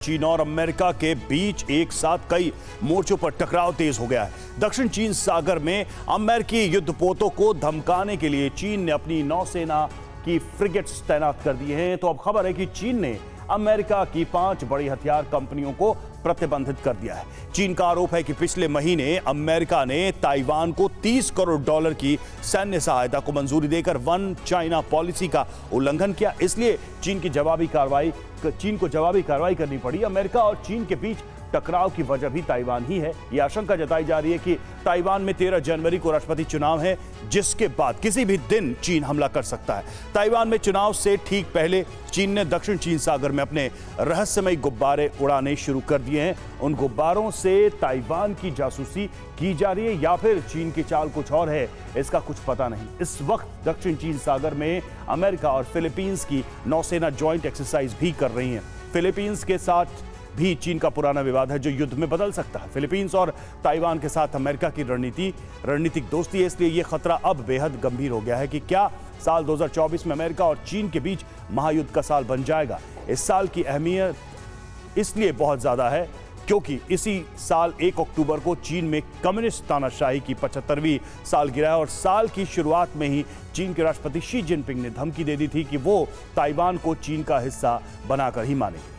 चीन और अमेरिका के बीच एक साथ कई मोर्चों पर टकराव तेज हो गया है। दक्षिण चीन सागर में अमेरिकी युद्धपोतों को धमकाने के लिए चीन ने अपनी नौसेना की फ्रिगेट्स तैनात कर दी हैं। तो अब खबर है कि चीन ने अमेरिका की 5 बड़ी हथियार कंपनियों को प्रतिबंधित कर दिया है। चीन का आरोप है कि पिछले महीने अमेरिका ने ताइवान को $30 करोड़ की सैन्य सहायता को मंजूरी देकर वन चाइना पॉलिसी का उल्लंघन किया। इसलिए चीन को जवाबी कार्रवाई करनी पड़ी। अमेरिका और चीन के बीच टकराव की वजह भी ताइवान ही है। यह आशंका जताई जा रही है कि ताइवान में 13 जनवरी को राष्ट्रपति चुनाव है, जिसके बाद किसी भी दिन चीन हमला कर सकता है। ताइवान में चुनाव से ठीक पहले चीन ने दक्षिण चीन सागर में अपने रहस्यमयी गुब्बारे उड़ाने शुरू कर दिए हैं। उन गुब्बारों से ताइवान की जासूसी की जा रही है या फिर चीन की चाल कुछ और है, इसका कुछ पता नहीं। इस वक्त दक्षिण चीन सागर में अमेरिका और फिलीपींस की नौसेना जॉइंट एक्सरसाइज भी कर रही है। फिलीपींस के साथ भी चीन का पुराना विवाद है जो युद्ध में बदल सकता है। फिलीपींस और ताइवान के साथ अमेरिका की रणनीतिक दोस्ती है, इसलिए यह खतरा अब बेहद गंभीर हो गया है कि क्या साल 2024 में अमेरिका और चीन के बीच महायुद्ध का साल बन जाएगा। इस साल की अहमियत इसलिए बहुत ज्यादा है क्योंकि इसी साल 1 अक्टूबर को चीन में कम्युनिस्ट तानाशाही की 75वीं सालगिरह और साल की शुरुआत में ही चीन के राष्ट्रपति शी जिनपिंग ने धमकी दे दी थी कि वो ताइवान को चीन का हिस्सा बनाकर ही मानेंगे।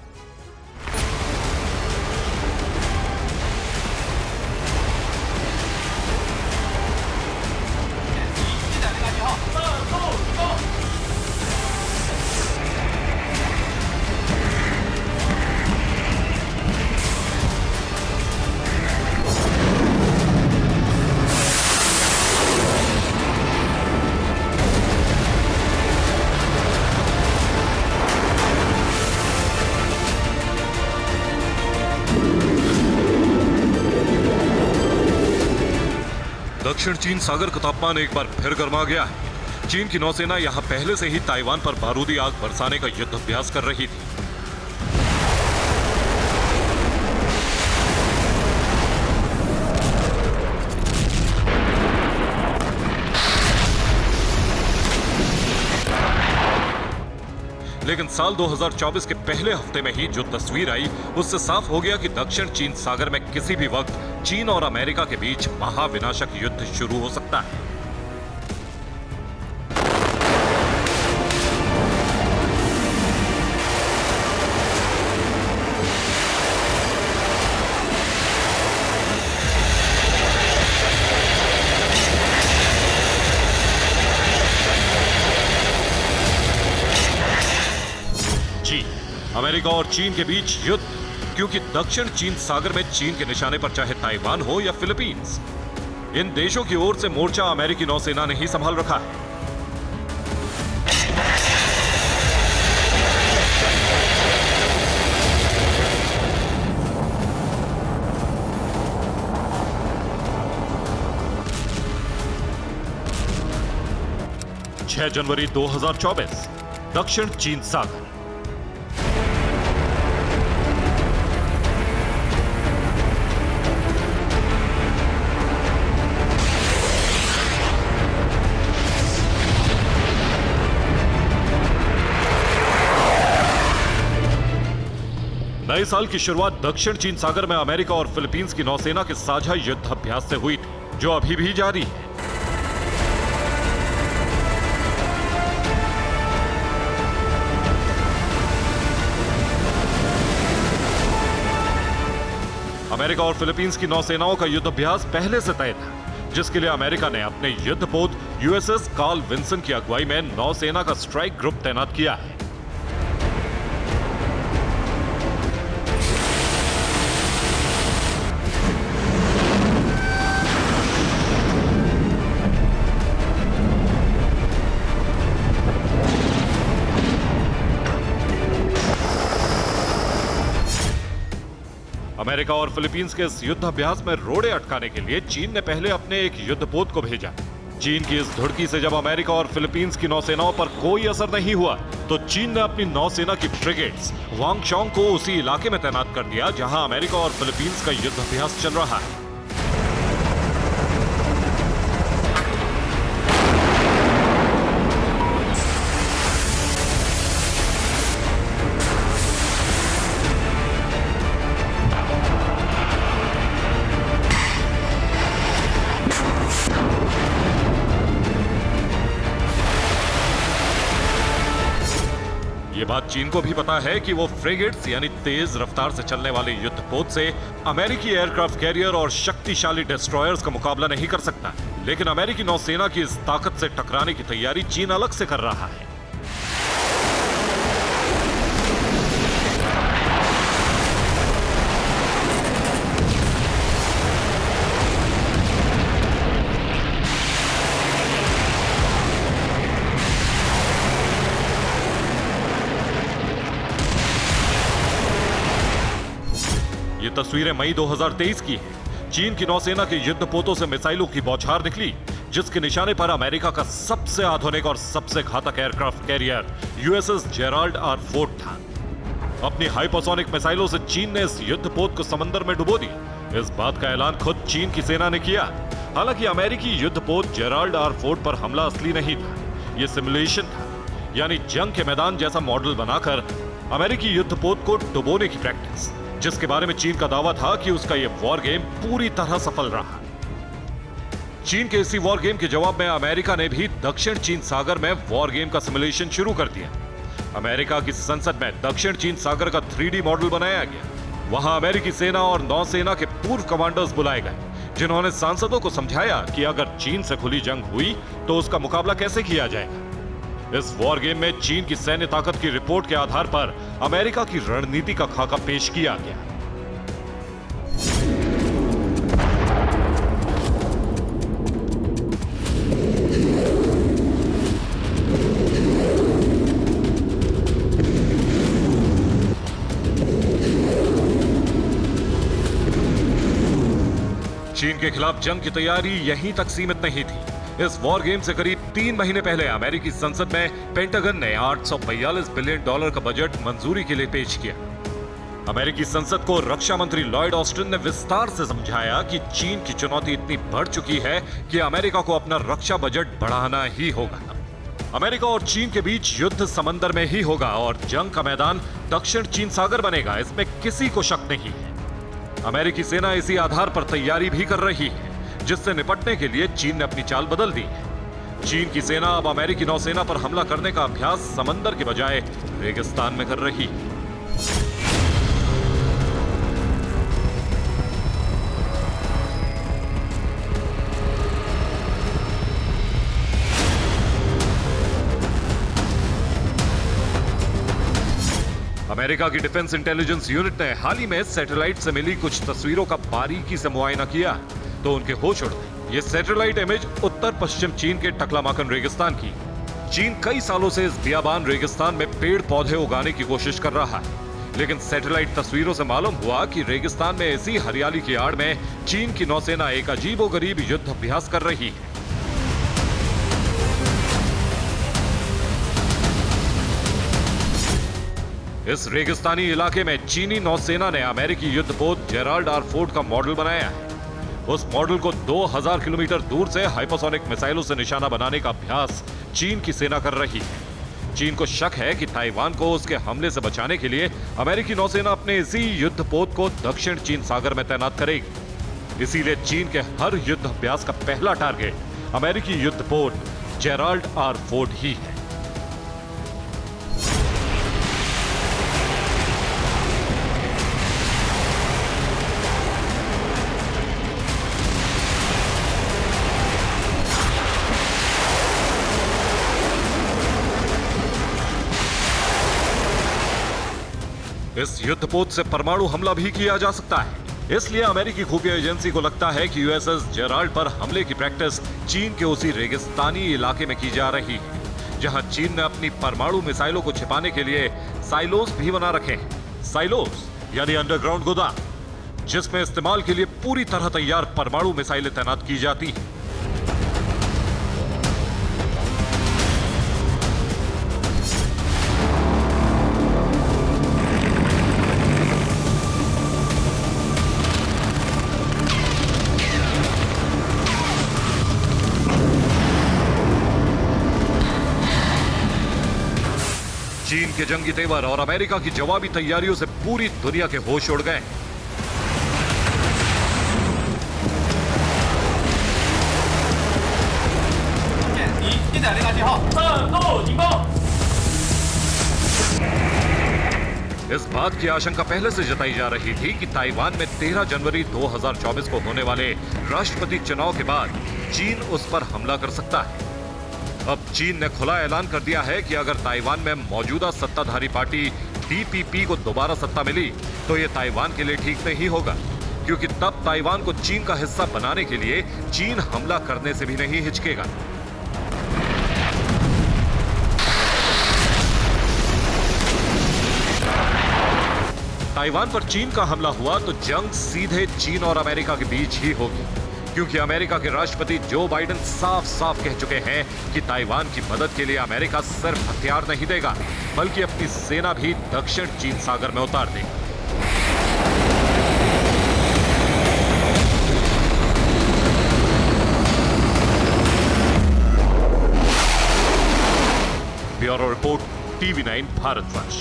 दक्षिण चीन सागर का तापमान एक बार फिर गर्मा गया है। चीन की नौसेना यहां पहले से ही ताइवान पर बारूदी आग बरसाने का युद्धाभ्यास कर रही थी। लेकिन साल 2024 के पहले हफ्ते में ही जो तस्वीर आई, उससे साफ हो गया कि दक्षिण चीन सागर में किसी भी वक्त चीन और अमेरिका के बीच महाविनाशक युद्ध शुरू हो सकता है। अमेरिका और चीन के बीच युद्ध, क्योंकि दक्षिण चीन सागर में चीन के निशाने पर चाहे ताइवान हो या फिलीपींस, इन देशों की ओर से मोर्चा अमेरिकी नौसेना ने ही संभाल रखा है। छह जनवरी 2024, दक्षिण चीन सागर। नए साल की शुरुआत दक्षिण चीन सागर में अमेरिका और फिलीपींस की नौसेना के साझा युद्धाभ्यास से हुई थी, जो अभी भी जारी है। अमेरिका और फिलीपींस की नौसेनाओं का युद्धाभ्यास पहले से तय था, जिसके लिए अमेरिका ने अपने युद्धपोत यूएसएस कार्ल विंसन की अगुवाई में नौसेना का स्ट्राइक ग्रुप तैनात किया है। अमेरिका और फिलीपींस के इस युद्धाभ्यास में रोड़े अटकाने के लिए चीन ने पहले अपने एक युद्धपोत को भेजा। चीन की इस धुड़की से जब अमेरिका और फिलीपींस की नौसेनाओं पर कोई असर नहीं हुआ, तो चीन ने अपनी नौसेना की फ्रिगेट्स वांगशोंग को उसी इलाके में तैनात कर दिया जहां अमेरिका और फिलीपींस का युद्धाभ्यास चल रहा है। बात चीन को भी पता है कि वो फ्रिगेट्स यानी तेज रफ्तार से चलने वाले युद्धपोत से अमेरिकी एयरक्राफ्ट कैरियर और शक्तिशाली डिस्ट्रॉयर्स का मुकाबला नहीं कर सकता। लेकिन अमेरिकी नौसेना की इस ताकत से टकराने की तैयारी चीन अलग से कर रहा है। ये तस्वीरें मई 2023 की हैं। चीन की नौसेना के युद्धपोतों से मिसाइलों की बौछार निकली, जिसके निशाने पर अमेरिका का सबसे आधुनिक और सबसे घातक aircraft carrier USS Gerald R Ford था। अपनी हाइपरसोनिक मिसाइलों से चीन ने इस युद्धपोत को समंदर में डुबो दिया। इस बात का ऐलान खुद चीन की सेना ने किया। हालांकि अमेरिकी युद्धपोत जेराल्ड आर फोर्ड पर हमला असली नहीं था, यह सिमुलेशन था, यानी जंग के मैदान जैसा मॉडल बनाकर अमेरिकी युद्धपोत को डुबोने की प्रैक्टिस, जिसके बारे में चीन का दावा था कि उसका यह वॉर गेम पूरी तरह सफल रहा। चीन के इसी वॉर गेम के जवाब में अमेरिका ने भी दक्षिण चीन सागर में वॉर गेम का सिमुलेशन शुरू कर दिया। अमेरिका की संसद में दक्षिण चीन सागर का 3D मॉडल बनाया गया। वहां अमेरिकी सेना और नौसेना के पूर्व कमांडर्स बुलाए गए, जिन्होंने सांसदों को समझाया कि अगर चीन से खुली जंग हुई तो उसका मुकाबला कैसे किया जाएगा। इस वॉर गेम में चीन की सैन्य ताकत की रिपोर्ट के आधार पर अमेरिका की रणनीति का खाका पेश किया गया। चीन के खिलाफ जंग की तैयारी यहीं तक सीमित नहीं थी। इस वॉर गेम से करीब 3 महीने पहले अमेरिकी संसद में पेंटागन ने $842 बिलियन का बजट मंजूरी के लिए पेश किया। अमेरिकी संसद को रक्षा मंत्री लॉयड ऑस्टिन ने विस्तार से समझाया कि चीन की चुनौती इतनी बढ़ चुकी है कि अमेरिका को अपना रक्षा बजट बढ़ाना ही होगा। अमेरिका और चीन के बीच युद्ध समंदर में ही होगा और जंग का मैदान दक्षिण चीन सागर बनेगा, इसमें किसी को शक नहीं है। अमेरिकी सेना इसी आधार पर तैयारी भी कर रही है, जिससे निपटने के लिए चीन ने अपनी चाल बदल दी है। चीन की सेना अब अमेरिकी नौसेना पर हमला करने का अभ्यास समंदर के बजाय रेगिस्तान में कर रही है। अमेरिका की डिफेंस इंटेलिजेंस यूनिट ने हाल ही में सैटेलाइट से मिली कुछ तस्वीरों का बारीकी से मुआयना किया तो उनके होश उड़ गए। ये सैटेलाइट इमेज उत्तर पश्चिम चीन के टकलामाकन रेगिस्तान की। चीन कई सालों से इस बियाबान रेगिस्तान में पेड़ पौधे उगाने की कोशिश कर रहा है, लेकिन सैटेलाइट तस्वीरों से मालूम हुआ कि रेगिस्तान में इसी हरियाली की आड़ में चीन की नौसेना एक अजीबोगरीब युद्ध अभ्यास कर रही है। इस रेगिस्तानी इलाके में चीनी नौसेना ने अमेरिकी युद्धपोत जेराल्ड आर फोर्ड का मॉडल बनाया है। उस मॉडल को 2000 किलोमीटर दूर से हाइपरसोनिक मिसाइलों से निशाना बनाने का अभ्यास चीन की सेना कर रही है। चीन को शक है कि ताइवान को उसके हमले से बचाने के लिए अमेरिकी नौसेना अपने इसी युद्धपोत को दक्षिण चीन सागर में तैनात करेगी। इसीलिए चीन के हर युद्ध अभ्यास का पहला टारगेट अमेरिकी युद्धपोत जेराल्ड आर फोर्ड ही है। इस युद्धपोत से परमाणु हमला भी किया जा सकता है। इसलिए अमेरिकी खुफिया एजेंसी को लगता है कि यूएसएस जेराल्ड पर हमले की प्रैक्टिस चीन के उसी रेगिस्तानी इलाके में की जा रही है, जहां चीन ने अपनी परमाणु मिसाइलों को छिपाने के लिए साइलोस भी बना रखे हैं। साइलोस यानी अंडरग्राउंड गोदाम, जिसमें इस्तेमाल के लिए पूरी तरह तैयार परमाणु मिसाइलें तैनात की जाती हैं। चीन के जंगी तेवर और अमेरिका की जवाबी तैयारियों से पूरी दुनिया के होश उड़ गए। इस बात की आशंका पहले से जताई जा रही थी कि ताइवान में 13 जनवरी 2024 को होने वाले राष्ट्रपति चुनाव के बाद चीन उस पर हमला कर सकता है। अब चीन ने खुला ऐलान कर दिया है कि अगर ताइवान में मौजूदा सत्ताधारी पार्टी DPP को दोबारा सत्ता मिली तो ये ताइवान के लिए ठीक नहीं होगा, क्योंकि तब ताइवान को चीन का हिस्सा बनाने के लिए चीन हमला करने से भी नहीं हिचकेगा। ताइवान पर चीन का हमला हुआ तो जंग सीधे चीन और अमेरिका के बीच ही होगी, क्योंकि अमेरिका के राष्ट्रपति जो बाइडेन साफ साफ कह चुके हैं कि ताइवान की मदद के लिए अमेरिका सिर्फ हथियार नहीं देगा बल्कि अपनी सेना भी दक्षिण चीन सागर में उतार देगी। Bureau report, TV9 Bharatvarsh.